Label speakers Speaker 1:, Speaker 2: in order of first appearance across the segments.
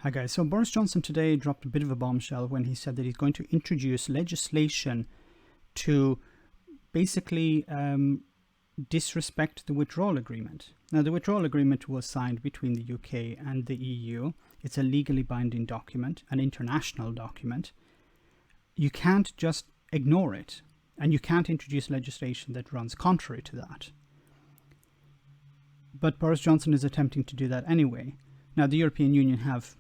Speaker 1: Hi guys. So Boris Johnson today dropped a bit of a bombshell when he said that he's going to introduce legislation to basically disrespect the withdrawal agreement. Now, the withdrawal agreement was signed between the UK and the EU. It's a legally binding document, an international document. You can't just ignore it, and you can't introduce legislation that runs contrary to that. But Boris Johnson is attempting to do that anyway. Now, the European Union have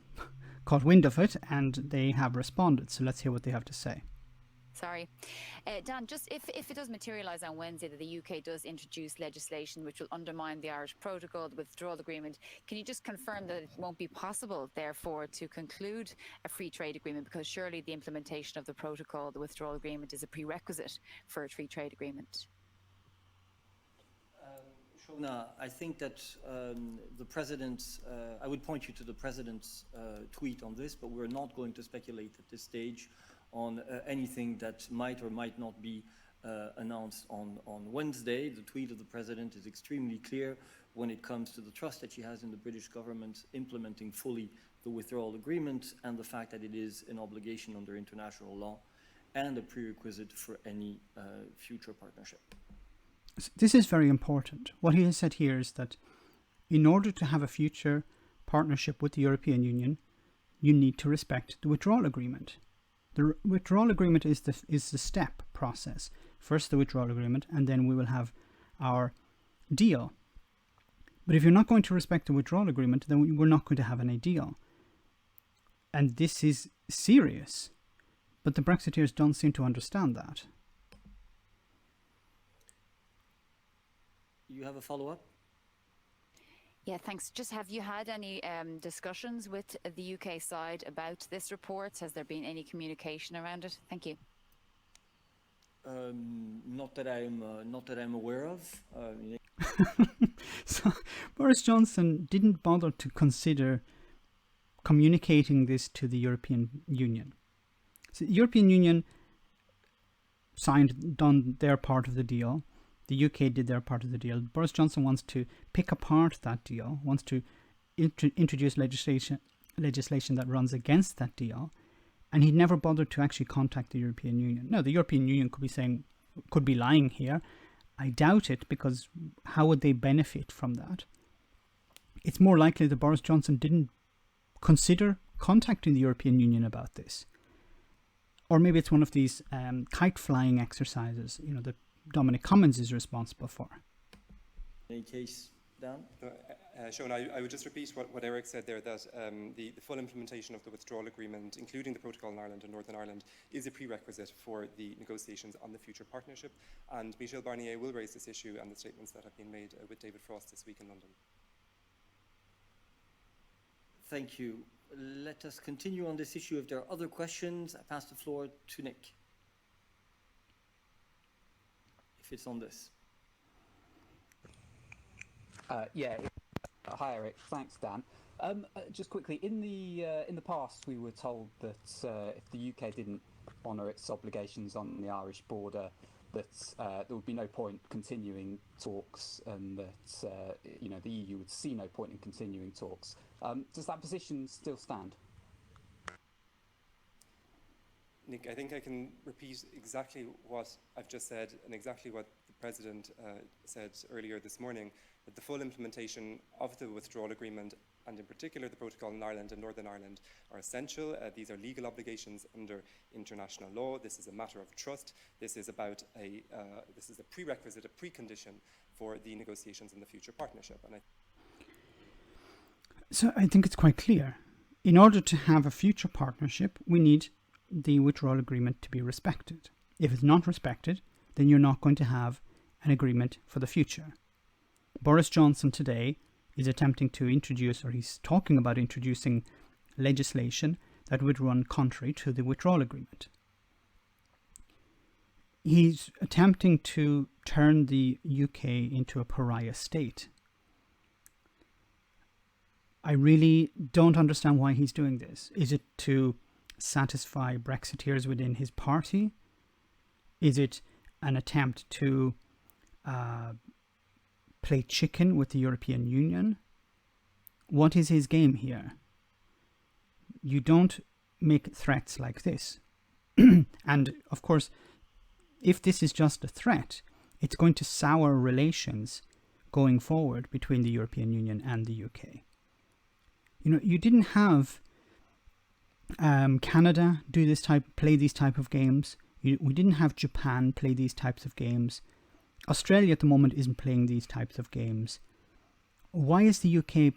Speaker 1: caught wind of it, and they have responded. So let's hear what they have to say.
Speaker 2: Sorry. Dan, just if it does materialise on Wednesday that the UK does introduce legislation which will undermine the Irish Protocol, the Withdrawal Agreement, can you just confirm that it won't be possible, therefore, to conclude a free trade agreement? Because surely the implementation of the Protocol, the Withdrawal Agreement, is a prerequisite for a free trade agreement.
Speaker 3: Shona, I think that the President, I would point you to the President's tweet on this, but we're not going to speculate at this stage on anything that might or might not be announced on Wednesday. The tweet of the President is extremely clear when it comes to the trust that she has in the British government implementing fully the withdrawal agreement and the fact that it is an obligation under international law and a prerequisite for any future partnership.
Speaker 1: This is very important. What he has said here is that in order to have a future partnership with the European Union, you need to respect the withdrawal agreement. The withdrawal agreement is the step process. First the withdrawal agreement, and then we will have our deal. But if you're not going to respect the withdrawal agreement, then we're not going to have any deal. And this is serious. But the Brexiteers don't seem to understand that.
Speaker 3: You have a follow-up?
Speaker 2: Yeah, thanks. Just have you had any discussions with the UK side about this report? Has there been any communication around it? Thank you.
Speaker 3: Not that I'm aware of.
Speaker 1: So Boris Johnson didn't bother to consider communicating this to the European Union. So the European Union done their part of the deal. The UK did their part of the deal. Boris Johnson wants to pick apart that deal, wants to introduce legislation that runs against that deal, and he never bothered to actually contact the European Union. No, the European Union could be lying here. I doubt it, because how would they benefit from that? It's more likely that Boris Johnson didn't consider contacting the European Union about this. Or maybe it's one of these kite flying exercises, that Dominic Cummings is responsible for.
Speaker 3: Any case, Dan?
Speaker 4: Sean, I would just repeat what Eric said there, that the full implementation of the withdrawal agreement, including the protocol in Ireland and Northern Ireland, is a prerequisite for the negotiations on the future partnership. And Michel Barnier will raise this issue and the statements that have been made with David Frost this week in London.
Speaker 3: Thank you. Let us continue on this issue. If there are other questions, I pass the floor to Nick. It's on this.
Speaker 5: Hi Eric, thanks Dan. Just quickly, in the past we were told that if the UK didn't honour its obligations on the Irish border, that there would be no point continuing talks, and that the EU would see no point in continuing talks. Does that position still stand?
Speaker 4: Nick, I think I can repeat exactly what I've just said and exactly what the President said earlier this morning, that the full implementation of the withdrawal agreement, and in particular the protocol in Ireland and Northern Ireland, are essential. These are legal obligations under international law. This is a matter of trust. This is about this is a prerequisite, a precondition for the negotiations in the future partnership.
Speaker 1: So I think it's quite clear. In order to have a future partnership, we need the withdrawal agreement to be respected. If it's not respected, then you're not going to have an agreement for the future. Boris Johnson today is attempting to introduce, or he's talking about introducing, legislation that would run contrary to the withdrawal agreement. He's attempting to turn the UK into a pariah state. I really don't understand why he's doing this. Is it to satisfy Brexiteers within his party? Is it an attempt to play chicken with the European Union? What is his game here? you don't make threats like this. And of course, if this is just a threat, it's going to sour relations going forward between the European Union and the UK. You know, you didn't have Canada play these type of games. We didn't have Japan play these types of games. Australia at the moment isn't playing these types of games. Why is the UK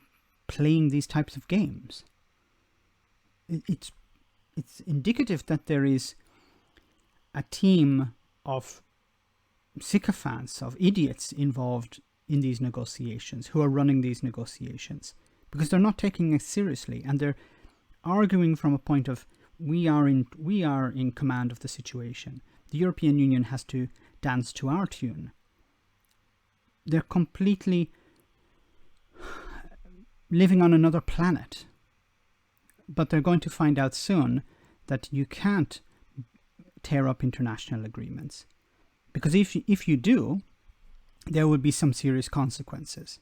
Speaker 1: playing these types of games? It's indicative that there is a team of sycophants, of idiots involved in these negotiations, who are running these negotiations, because they're not taking it seriously, and they're arguing from a point of we are in command of the situation. The European Union has to dance to our tune. They're completely living on another planet. But they're going to find out soon that you can't tear up international agreements. Because if you do, there will be some serious consequences.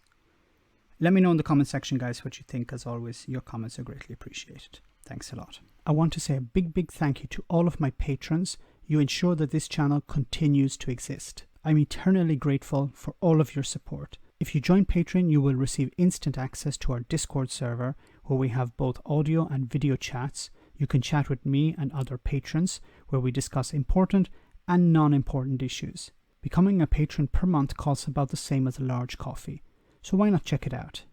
Speaker 1: Let me know in the comment section, guys, what you think. As always, your comments are greatly appreciated. Thanks a lot. I want to say a big thank you to all of my patrons. You ensure that this channel continues to exist. I'm eternally grateful for all of your support. If you join Patreon, you will receive instant access to our Discord server, where we have both audio and video chats. You can chat with me and other patrons, where we discuss important and non-important issues. Becoming a patron per month costs about the same as a large coffee, so why not check it out?